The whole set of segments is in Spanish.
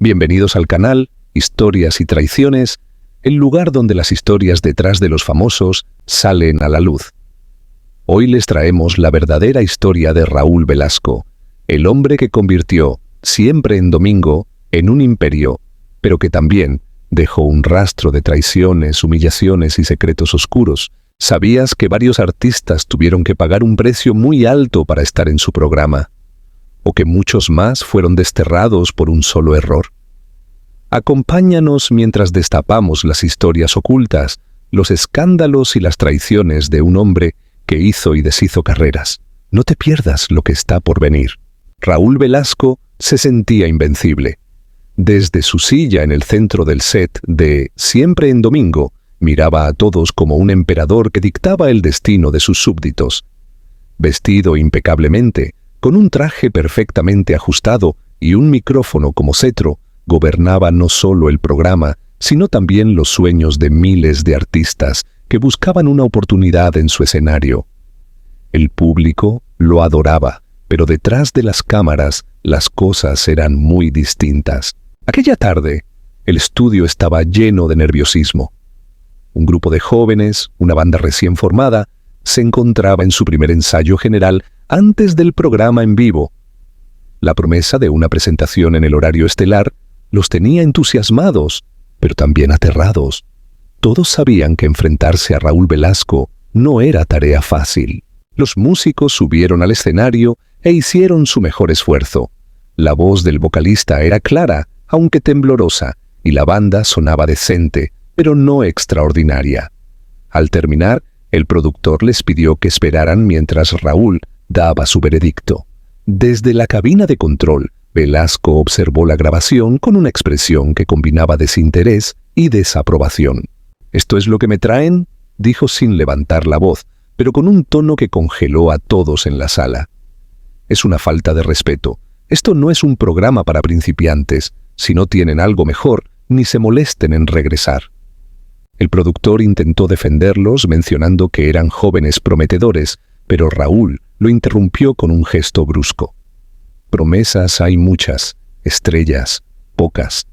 Bienvenidos al canal Historias y Traiciones, el lugar donde las historias detrás de los famosos salen a la luz. Hoy les traemos la verdadera historia de Raúl Velasco, el hombre que convirtió Siempre en Domingo en un imperio, pero que también dejó un rastro de traiciones, humillaciones y secretos oscuros. ¿Sabías que varios artistas tuvieron que pagar un precio muy alto para estar en su programa? ¿O que muchos más fueron desterrados por un solo error? Acompáñanos mientras destapamos las historias ocultas, los escándalos y las traiciones de un hombre que hizo y deshizo carreras. No te pierdas lo que está por venir. Raúl Velasco se sentía invencible. Desde su silla en el centro del set de Siempre en Domingo, miraba a todos como un emperador que dictaba el destino de sus súbditos. Vestido impecablemente, con un traje perfectamente ajustado y un micrófono como cetro, gobernaba no solo el programa, sino también los sueños de miles de artistas que buscaban una oportunidad en su escenario. El público lo adoraba, pero detrás de las cámaras las cosas eran muy distintas. Aquella tarde, el estudio estaba lleno de nerviosismo. Un grupo de jóvenes, una banda recién formada, se encontraba en su primer ensayo general antes del programa en vivo. La promesa de una presentación en el horario estelar los tenía entusiasmados, pero también aterrados. Todos sabían que enfrentarse a Raúl Velasco no era tarea fácil. Los músicos subieron al escenario e hicieron su mejor esfuerzo. La voz del vocalista era clara, aunque temblorosa, y la banda sonaba decente, pero no extraordinaria. Al terminar, el productor les pidió que esperaran mientras Raúl daba su veredicto. Desde la cabina de control, Velasco observó la grabación con una expresión que combinaba desinterés y desaprobación. «¿Esto es lo que me traen?», dijo sin levantar la voz, pero con un tono que congeló a todos en la sala. «Es una falta de respeto. Esto no es un programa para principiantes. Si no tienen algo mejor, ni se molesten en regresar». El productor intentó defenderlos mencionando que eran jóvenes prometedores, pero Raúl lo interrumpió con un gesto brusco. «Promesas hay muchas, estrellas, pocas.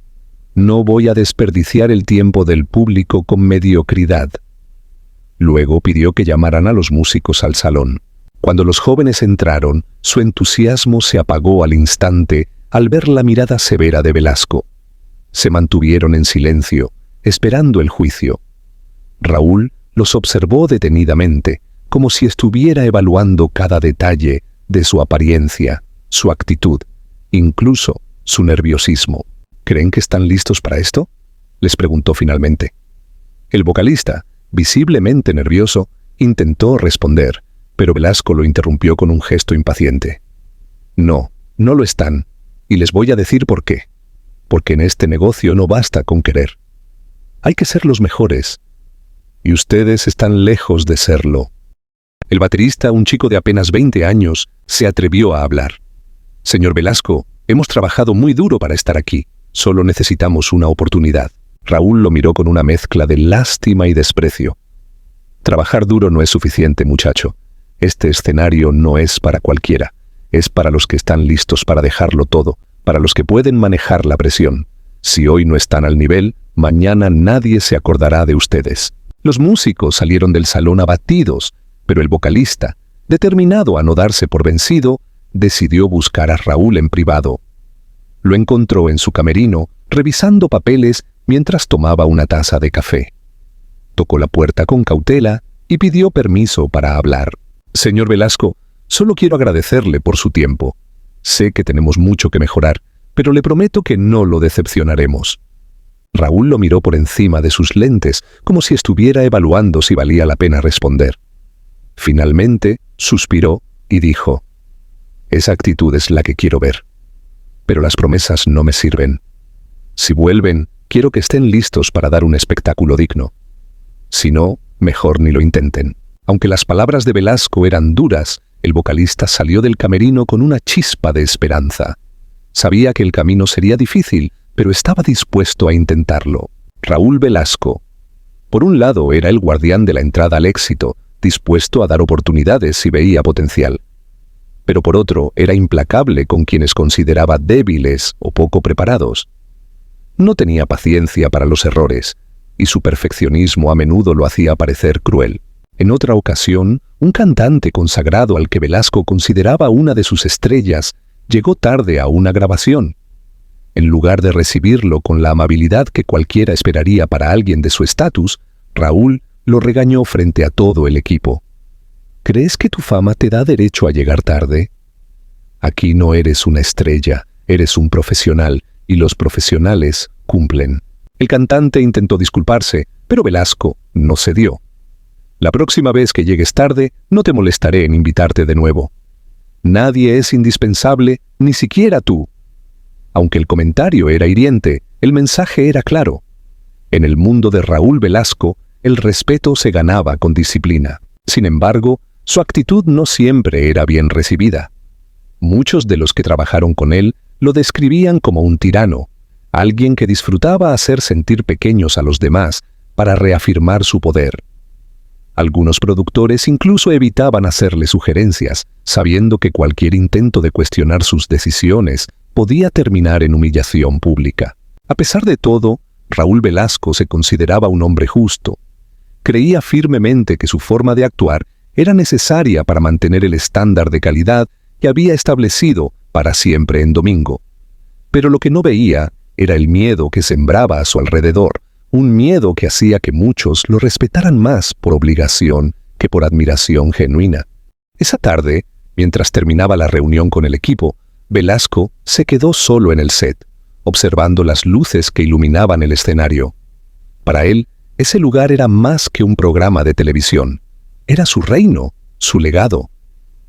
No voy a desperdiciar el tiempo del público con mediocridad». Luego pidió que llamaran a los músicos al salón. Cuando los jóvenes entraron, su entusiasmo se apagó al instante al ver la mirada severa de Velasco. Se mantuvieron en silencio, esperando el juicio. Raúl los observó detenidamente, como si estuviera evaluando cada detalle de su apariencia, su actitud, incluso su nerviosismo. «¿Creen que están listos para esto?», les preguntó finalmente. El vocalista, visiblemente nervioso, intentó responder, pero Velasco lo interrumpió con un gesto impaciente. «No, no lo están, y les voy a decir por qué. Porque en este negocio no basta con querer. Hay que ser los mejores. Y ustedes están lejos de serlo». El baterista, un chico de apenas 20 años, se atrevió a hablar. «Señor Velasco, hemos trabajado muy duro para estar aquí. Solo necesitamos una oportunidad». Raúl lo miró con una mezcla de lástima y desprecio. «Trabajar duro no es suficiente, muchacho. Este escenario no es para cualquiera. Es para los que están listos para dejarlo todo, para los que pueden manejar la presión. Si hoy no están al nivel, mañana nadie se acordará de ustedes». Los músicos salieron del salón abatidos, pero el vocalista, determinado a no darse por vencido, decidió buscar a Raúl en privado. Lo encontró en su camerino, revisando papeles mientras tomaba una taza de café. Tocó la puerta con cautela y pidió permiso para hablar. «Señor Velasco, solo quiero agradecerle por su tiempo. Sé que tenemos mucho que mejorar, pero le prometo que no lo decepcionaremos». Raúl lo miró por encima de sus lentes, como si estuviera evaluando si valía la pena responder. Finalmente, suspiró y dijo: «Esa actitud es la que quiero ver. Pero las promesas no me sirven. Si vuelven, quiero que estén listos para dar un espectáculo digno. Si no, mejor ni lo intenten». Aunque las palabras de Velasco eran duras, el vocalista salió del camerino con una chispa de esperanza. Sabía que el camino sería difícil, pero estaba dispuesto a intentarlo. Raúl Velasco, por un lado, era el guardián de la entrada al éxito, dispuesto a dar oportunidades si veía potencial. Pero por otro, era implacable con quienes consideraba débiles o poco preparados. no tenía paciencia para los errores, y su perfeccionismo a menudo lo hacía parecer cruel. En otra ocasión, un cantante consagrado al que Velasco consideraba una de sus estrellas llegó tarde a una grabación. En lugar de recibirlo con la amabilidad que cualquiera esperaría para alguien de su estatus, Raúl lo regañó frente a todo el equipo. ¿Crees que tu fama te da derecho a llegar tarde? Aquí no eres una estrella, eres un profesional, y los profesionales cumplen. El cantante intentó disculparse, pero Velasco no cedió. La próxima vez que llegues tarde, no te molestaré en invitarte de nuevo. Nadie es indispensable, ni siquiera tú. Aunque el comentario era hiriente, el mensaje era claro. En el mundo de Raúl Velasco, el respeto se ganaba con disciplina. Sin embargo, su actitud no siempre era bien recibida. Muchos de los que trabajaron con él lo describían como un tirano, alguien que disfrutaba hacer sentir pequeños a los demás para reafirmar su poder. Algunos productores incluso evitaban hacerle sugerencias, sabiendo que cualquier intento de cuestionar sus decisiones podía terminar en humillación pública. A pesar de todo, Raúl Velasco se consideraba un hombre justo. Creía firmemente que su forma de actuar era necesaria para mantener el estándar de calidad que había establecido para siempre en Domingo. Pero lo que no veía era el miedo que sembraba a su alrededor, un miedo que hacía que muchos lo respetaran más por obligación que por admiración genuina. Esa tarde, mientras terminaba la reunión con el equipo, Velasco se quedó solo en el set, observando las luces que iluminaban el escenario. Para él, ese lugar era más que un programa de televisión. Era su reino, su legado.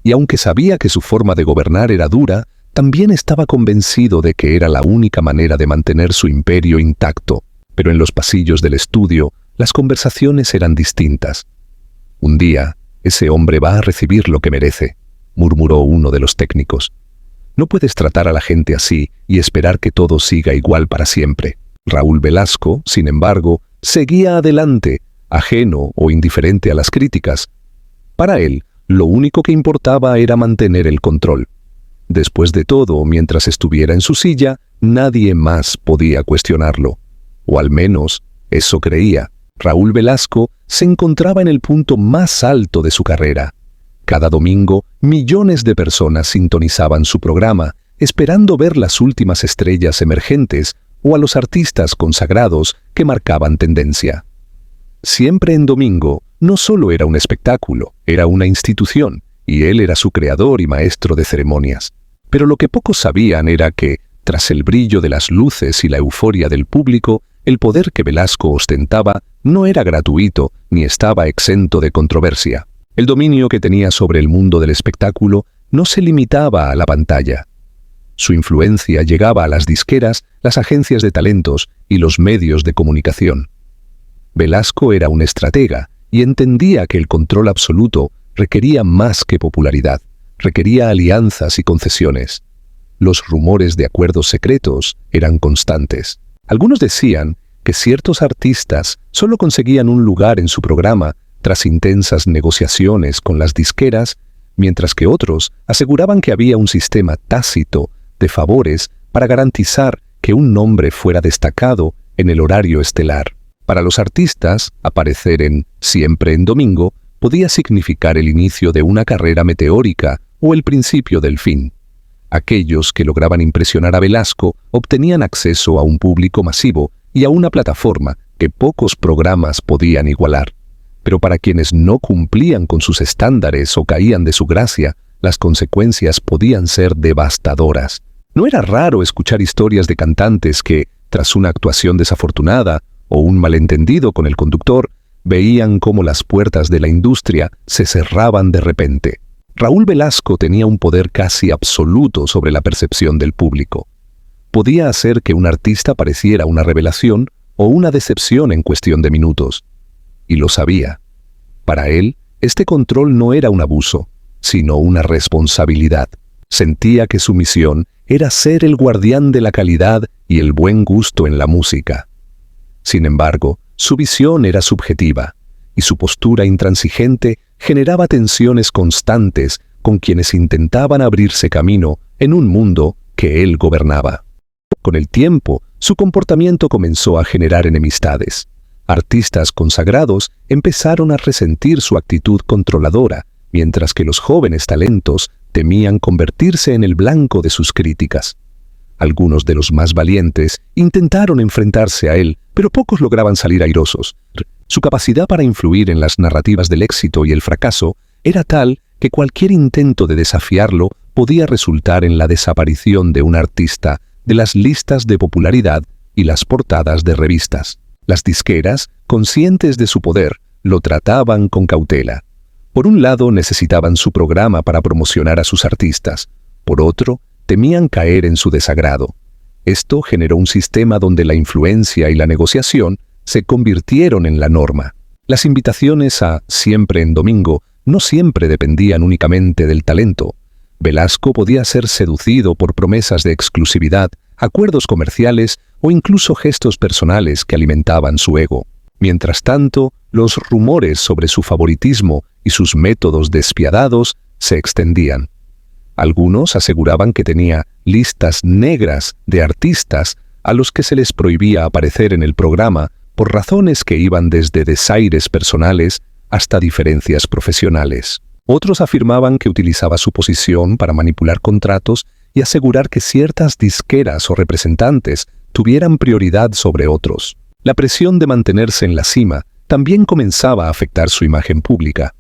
Y aunque sabía que su forma de gobernar era dura, también estaba convencido de que era la única manera de mantener su imperio intacto. Pero en los pasillos del estudio, las conversaciones eran distintas. Un día, ese hombre va a recibir lo que merece, murmuró uno de los técnicos. No puedes tratar a la gente así y esperar que todo siga igual para siempre. Raúl Velasco, sin embargo, seguía adelante, ajeno o indiferente a las críticas. Para él, lo único que importaba era mantener el control. Después de todo, mientras estuviera en su silla, nadie más podía cuestionarlo. O al menos, eso creía. Raúl Velasco se encontraba en el punto más alto de su carrera. Cada domingo, millones de personas sintonizaban su programa, esperando ver las últimas estrellas emergentes o a los artistas consagrados que marcaban tendencia. Siempre en Domingo no solo era un espectáculo, era una institución, y él era su creador y maestro de ceremonias. Pero lo que pocos sabían era que, tras el brillo de las luces y la euforia del público, el poder que Velasco ostentaba no era gratuito ni estaba exento de controversia. El dominio que tenía sobre el mundo del espectáculo no se limitaba a la pantalla. Su influencia llegaba a las disqueras, las agencias de talentos y los medios de comunicación. Velasco era un estratega y entendía que el control absoluto requería más que popularidad, requería alianzas y concesiones. Los rumores de acuerdos secretos eran constantes. Algunos decían que ciertos artistas solo conseguían un lugar en su programa tras intensas negociaciones con las disqueras, mientras que otros aseguraban que había un sistema tácito de favores para garantizar que un nombre fuera destacado en el horario estelar. Para los artistas, aparecer en Siempre en Domingo podía significar el inicio de una carrera meteórica o el principio del fin. Aquellos que lograban impresionar a Velasco obtenían acceso a un público masivo y a una plataforma que pocos programas podían igualar. Pero para quienes no cumplían con sus estándares o caían de su gracia, las consecuencias podían ser devastadoras. No era raro escuchar historias de cantantes que, tras una actuación desafortunada o un malentendido con el conductor, veían cómo las puertas de la industria se cerraban de repente. Raúl Velasco tenía un poder casi absoluto sobre la percepción del público. Podía hacer que un artista pareciera una revelación o una decepción en cuestión de minutos. Y lo sabía. Para él, este control no era un abuso, sino una responsabilidad. Sentía que su misión era ser el guardián de la calidad y el buen gusto en la música. Sin embargo, su visión era subjetiva, y su postura intransigente generaba tensiones constantes con quienes intentaban abrirse camino en un mundo que él gobernaba. Con el tiempo, Su comportamiento comenzó a generar enemistades. Artistas consagrados empezaron a resentir su actitud controladora, mientras que los jóvenes talentos temían convertirse en el blanco de sus críticas. Algunos de los más valientes intentaron enfrentarse a él, pero pocos lograban salir airosos. Su capacidad para influir en las narrativas del éxito y el fracaso era tal que cualquier intento de desafiarlo podía resultar en la desaparición de un artista de las listas de popularidad y las portadas de revistas. Las disqueras, conscientes de su poder, lo trataban con cautela. Por un lado, necesitaban su programa para promocionar a sus artistas. Por otro, temían caer en su desagrado. Esto generó un sistema donde la influencia y la negociación se convirtieron en la norma. Las invitaciones a Siempre en Domingo no siempre dependían únicamente del talento. Velasco podía ser seducido por promesas de exclusividad, acuerdos comerciales o incluso gestos personales que alimentaban su ego. Mientras tanto, los rumores sobre su favoritismo y sus métodos despiadados se extendían. Algunos aseguraban que tenía listas negras de artistas a los que se les prohibía aparecer en el programa por razones que iban desde desaires personales hasta diferencias profesionales. Otros afirmaban que utilizaba su posición para manipular contratos y asegurar que ciertas disqueras o representantes tuvieran prioridad sobre otros. La presión de mantenerse en la cima también comenzaba a afectar su imagen pública.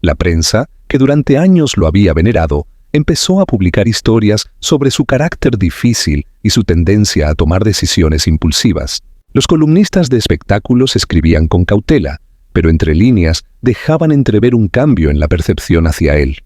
La prensa, que durante años lo había venerado, empezó a publicar historias sobre su carácter difícil y su tendencia a tomar decisiones impulsivas. Los columnistas de espectáculos escribían con cautela, pero entre líneas dejaban entrever un cambio en la percepción hacia él.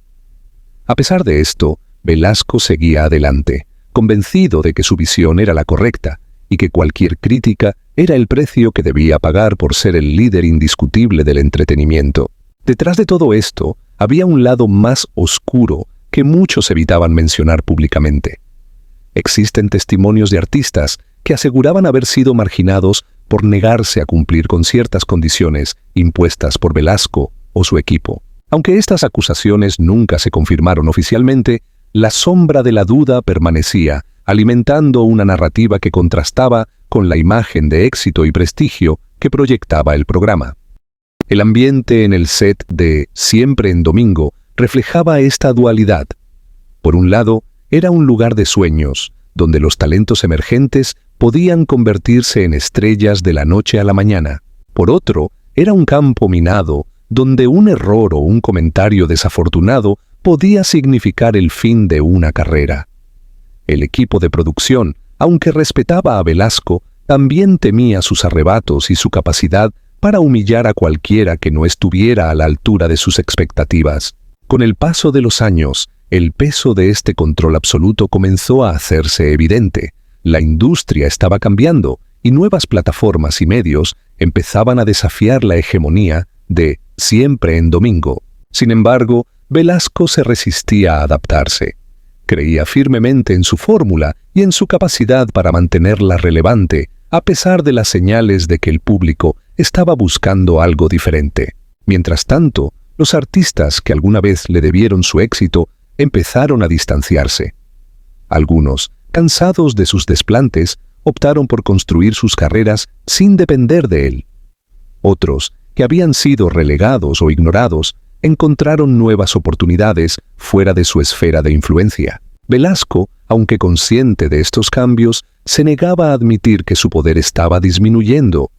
A pesar de esto, Velasco seguía adelante, convencido de que su visión era la correcta y que cualquier crítica era el precio que debía pagar por ser el líder indiscutible del entretenimiento. Detrás de todo esto, había un lado más oscuro que muchos evitaban mencionar públicamente. Existen testimonios de artistas que aseguraban haber sido marginados por negarse a cumplir con ciertas condiciones impuestas por Velasco o su equipo. Aunque estas acusaciones nunca se confirmaron oficialmente, la sombra de la duda permanecía, alimentando una narrativa que contrastaba con la imagen de éxito y prestigio que proyectaba el programa. El ambiente en el set de Siempre en Domingo reflejaba esta dualidad. Por un lado, era un lugar de sueños, donde los talentos emergentes podían convertirse en estrellas de la noche a la mañana. Por otro, era un campo minado, donde un error o un comentario desafortunado podía significar el fin de una carrera. El equipo de producción, aunque respetaba a Velasco, también temía sus arrebatos y su capacidad para humillar a cualquiera que no estuviera a la altura de sus expectativas. Con el paso de los años, el peso de este control absoluto comenzó a hacerse evidente. La industria estaba cambiando y nuevas plataformas y medios empezaban a desafiar la hegemonía de Siempre en Domingo. Sin embargo, Velasco se resistía a adaptarse. Creía firmemente en su fórmula y en su capacidad para mantenerla relevante, a pesar de las señales de que el público estaba buscando algo diferente. Mientras tanto, los artistas que alguna vez le debieron su éxito empezaron a distanciarse. Algunos, cansados de sus desplantes, optaron por construir sus carreras sin depender de él. Otros, que habían sido relegados o ignorados, encontraron nuevas oportunidades fuera de su esfera de influencia. Velasco, aunque consciente de estos cambios, se negaba a admitir que su poder estaba disminuyendo.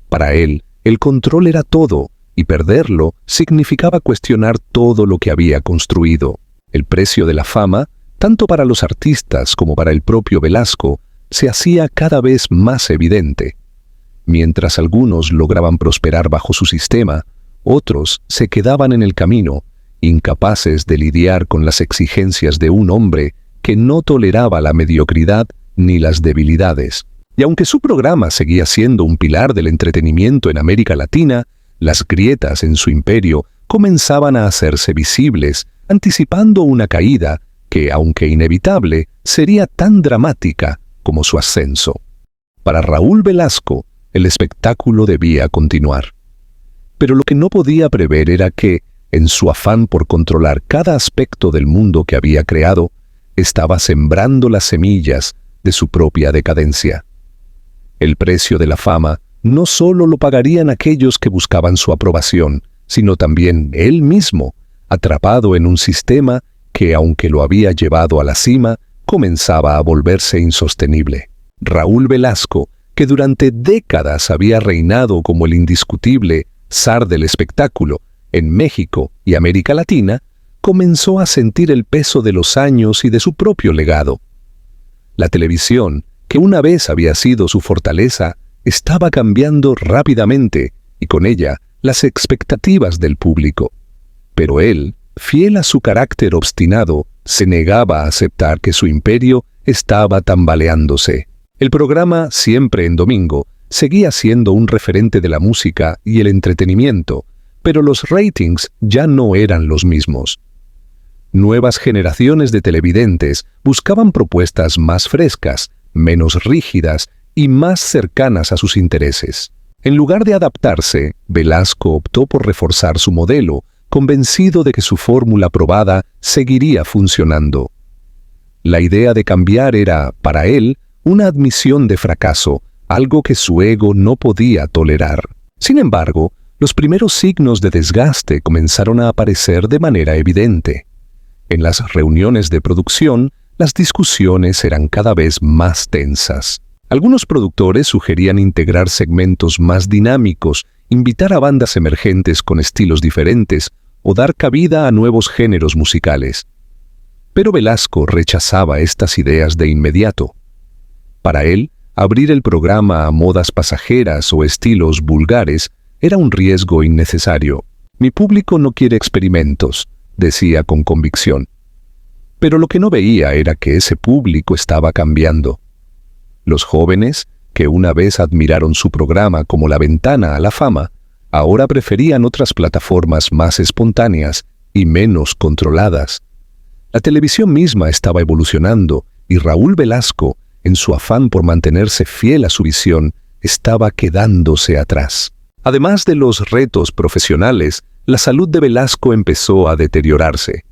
Para él, el control era todo, y perderlo significaba cuestionar todo lo que había construido. El precio de la fama, tanto para los artistas como para el propio Velasco, se hacía cada vez más evidente. Mientras algunos lograban prosperar bajo su sistema, otros se quedaban en el camino, incapaces de lidiar con las exigencias de un hombre que no toleraba la mediocridad ni las debilidades. Y aunque su programa seguía siendo un pilar del entretenimiento en América Latina, las grietas en su imperio comenzaban a hacerse visibles, anticipando una caída que, aunque inevitable, sería tan dramática como su ascenso. Para Raúl Velasco, el espectáculo debía continuar. Pero lo que no podía prever era que, en su afán por controlar cada aspecto del mundo que había creado, estaba sembrando las semillas de su propia decadencia. El precio de la fama no solo lo pagarían aquellos que buscaban su aprobación, sino también él mismo, atrapado en un sistema que, aunque lo había llevado a la cima, comenzaba a volverse insostenible. Raúl Velasco, que durante décadas había reinado como el indiscutible zar del espectáculo en México y América Latina, comenzó a sentir el peso de los años y de su propio legado. La televisión, que una vez había sido su fortaleza, estaba cambiando rápidamente y con ella las expectativas del público. Pero él, fiel a su carácter obstinado, se negaba a aceptar que su imperio estaba tambaleándose. El programa Siempre en Domingo seguía siendo un referente de la música y el entretenimiento, pero los ratings ya no eran los mismos. Nuevas generaciones de televidentes buscaban propuestas más frescas, menos rígidas y más cercanas a sus intereses. En lugar de adaptarse, Velasco optó por reforzar su modelo, convencido de que su fórmula probada seguiría funcionando. La idea de cambiar era, para él, una admisión de fracaso, algo que su ego no podía tolerar. Sin embargo, los primeros signos de desgaste comenzaron a aparecer de manera evidente. En las reuniones de producción, las discusiones eran cada vez más tensas. Algunos productores sugerían integrar segmentos más dinámicos, invitar a bandas emergentes con estilos diferentes o dar cabida a nuevos géneros musicales. Pero Velasco rechazaba estas ideas de inmediato. Para él, abrir el programa a modas pasajeras o estilos vulgares era un riesgo innecesario. Mi público no quiere experimentos, decía con convicción. Pero lo que no veía era que ese público estaba cambiando. Los jóvenes, que una vez admiraron su programa como la ventana a la fama, ahora preferían otras plataformas más espontáneas y menos controladas. La televisión misma estaba evolucionando y Raúl Velasco, en su afán por mantenerse fiel a su visión, estaba quedándose atrás. Además de los retos profesionales, la salud de Velasco empezó a deteriorarse.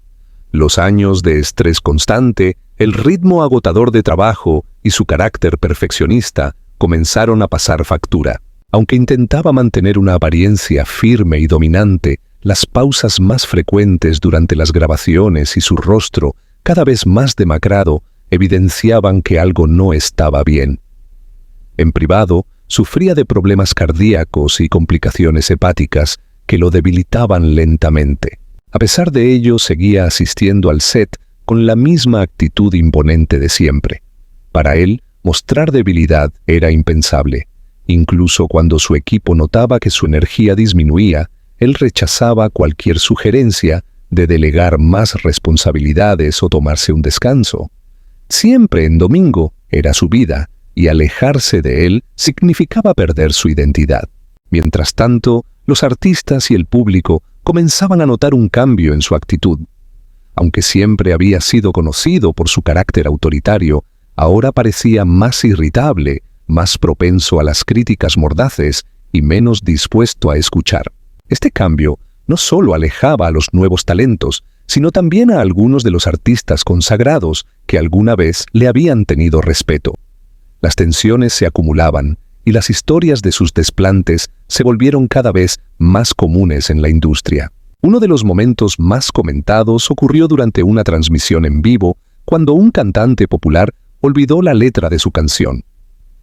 Los años de estrés constante, el ritmo agotador de trabajo y su carácter perfeccionista comenzaron a pasar factura. Aunque intentaba mantener una apariencia firme y dominante, las pausas más frecuentes durante las grabaciones y su rostro, cada vez más demacrado, evidenciaban que algo no estaba bien. En privado, sufría de problemas cardíacos y complicaciones hepáticas que lo debilitaban lentamente. A pesar de ello, seguía asistiendo al set con la misma actitud imponente de siempre. Para él, mostrar debilidad era impensable. Incluso cuando su equipo notaba que su energía disminuía, él rechazaba cualquier sugerencia de delegar más responsabilidades o tomarse un descanso. Siempre en Domingo era su vida, y alejarse de él significaba perder su identidad. Mientras tanto, los artistas y el público comenzaban a notar un cambio en su actitud. Aunque siempre había sido conocido por su carácter autoritario, ahora parecía más irritable, más propenso a las críticas mordaces y menos dispuesto a escuchar. Este cambio no solo alejaba a los nuevos talentos, sino también a algunos de los artistas consagrados que alguna vez le habían tenido respeto. Las tensiones se acumulaban y las historias de sus desplantes se volvieron cada vez más comunes en la industria. Uno de los momentos más comentados ocurrió durante una transmisión en vivo, cuando un cantante popular olvidó la letra de su canción.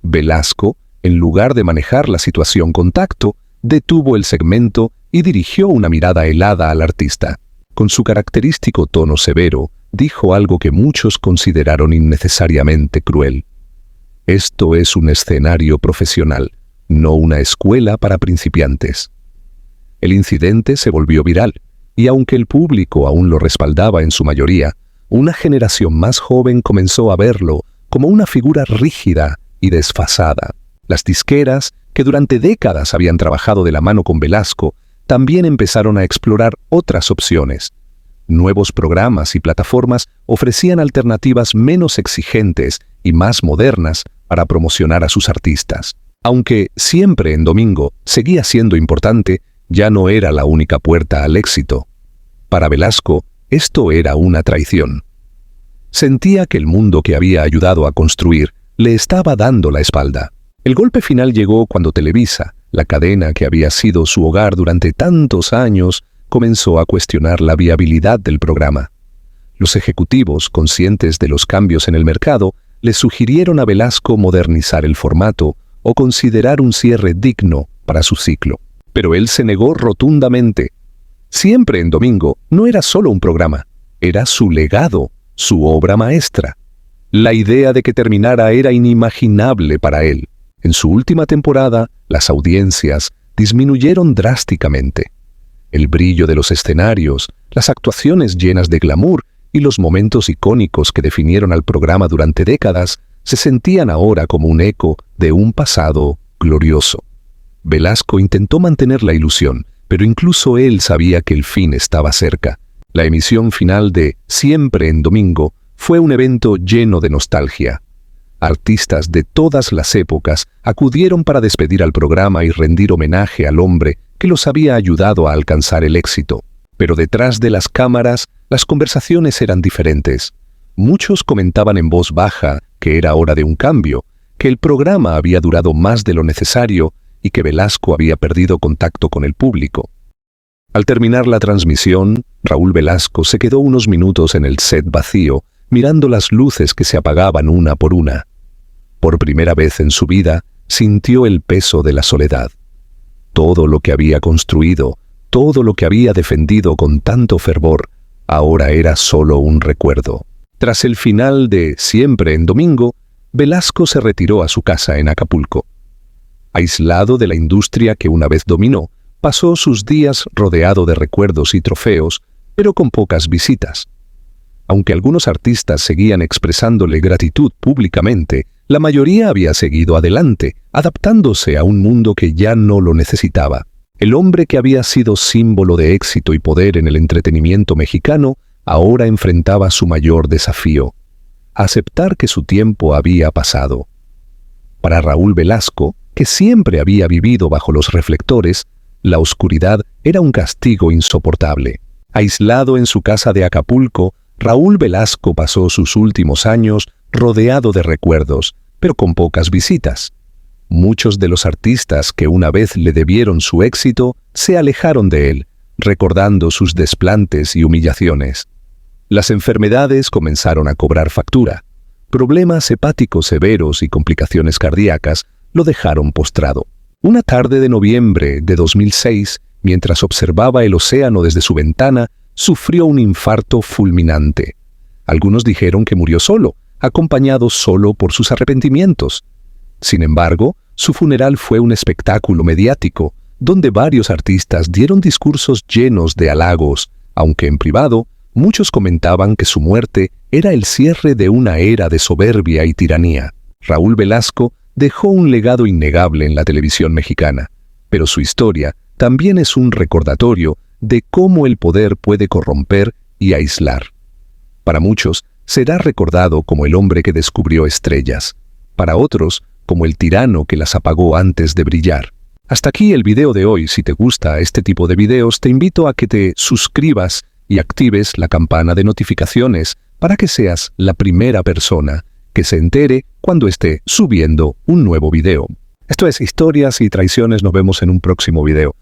Velasco, en lugar de manejar la situación con tacto, detuvo el segmento y dirigió una mirada helada al artista. Con su característico tono severo, dijo algo que muchos consideraron innecesariamente cruel. Esto es un escenario profesional, no una escuela para principiantes. El incidente se volvió viral, y aunque el público aún lo respaldaba en su mayoría, una generación más joven comenzó a verlo como una figura rígida y desfasada. Las disqueras, que durante décadas habían trabajado de la mano con Velasco, también empezaron a explorar otras opciones. Nuevos programas y plataformas ofrecían alternativas menos exigentes y más modernas para promocionar a sus artistas. Aunque Siempre en Domingo seguía siendo importante, ya no era la única puerta al éxito. Para Velasco, esto era una traición. Sentía que el mundo que había ayudado a construir le estaba dando la espalda. El golpe final llegó cuando Televisa, la cadena que había sido su hogar durante tantos años, comenzó a cuestionar la viabilidad del programa. Los ejecutivos, conscientes de los cambios en el mercado, le sugirieron a Velasco modernizar el formato o considerar un cierre digno para su ciclo. Pero él se negó rotundamente. Siempre en Domingo no era solo un programa, era su legado, su obra maestra. La idea de que terminara era inimaginable para él. En su última temporada, las audiencias disminuyeron drásticamente. El brillo de los escenarios, las actuaciones llenas de glamour y los momentos icónicos que definieron al programa durante décadas se sentían ahora como un eco de un pasado glorioso. Velasco intentó mantener la ilusión, pero incluso él sabía que el fin estaba cerca. La emisión final de Siempre en Domingo fue un evento lleno de nostalgia. Artistas de todas las épocas acudieron para despedir al programa y rendir homenaje al hombre que los había ayudado a alcanzar el éxito. Pero detrás de las cámaras, las conversaciones eran diferentes. Muchos comentaban en voz baja que era hora de un cambio, que el programa había durado más de lo necesario y que Velasco había perdido contacto con el público. Al terminar la transmisión, Raúl Velasco se quedó unos minutos en el set vacío, mirando las luces que se apagaban una por una. Por primera vez en su vida, sintió el peso de la soledad. Todo lo que había construido, todo lo que había defendido con tanto fervor, ahora era solo un recuerdo. Tras el final de Siempre en Domingo, Velasco se retiró a su casa en Acapulco. Aislado de la industria que una vez dominó, pasó sus días rodeado de recuerdos y trofeos, pero con pocas visitas. Aunque algunos artistas seguían expresándole gratitud públicamente, la mayoría había seguido adelante, adaptándose a un mundo que ya no lo necesitaba. El hombre que había sido símbolo de éxito y poder en el entretenimiento mexicano, ahora enfrentaba su mayor desafío: aceptar que su tiempo había pasado. Para Raúl Velasco, que siempre había vivido bajo los reflectores, la oscuridad era un castigo insoportable. Aislado en su casa de Acapulco, Raúl Velasco pasó sus últimos años rodeado de recuerdos, pero con pocas visitas. Muchos de los artistas que una vez le debieron su éxito se alejaron de él, recordando sus desplantes y humillaciones. Las enfermedades comenzaron a cobrar factura. Problemas hepáticos severos y complicaciones cardíacas lo dejaron postrado. Una tarde de noviembre de 2006, mientras observaba el océano desde su ventana, sufrió un infarto fulminante. Algunos dijeron que murió solo, acompañado solo por sus arrepentimientos. Sin embargo, su funeral fue un espectáculo mediático, donde varios artistas dieron discursos llenos de halagos, aunque en privado, muchos comentaban que su muerte era el cierre de una era de soberbia y tiranía. Raúl Velasco dejó un legado innegable en la televisión mexicana, pero su historia también es un recordatorio de cómo el poder puede corromper y aislar. Para muchos, será recordado como el hombre que descubrió estrellas. Para otros, como el tirano que las apagó antes de brillar. Hasta aquí el video de hoy. Si te gusta este tipo de videos, te invito a que te suscribas y actives la campana de notificaciones para que seas la primera persona que se entere cuando esté subiendo un nuevo video. Esto es Historias y Traiciones. Nos vemos en un próximo video.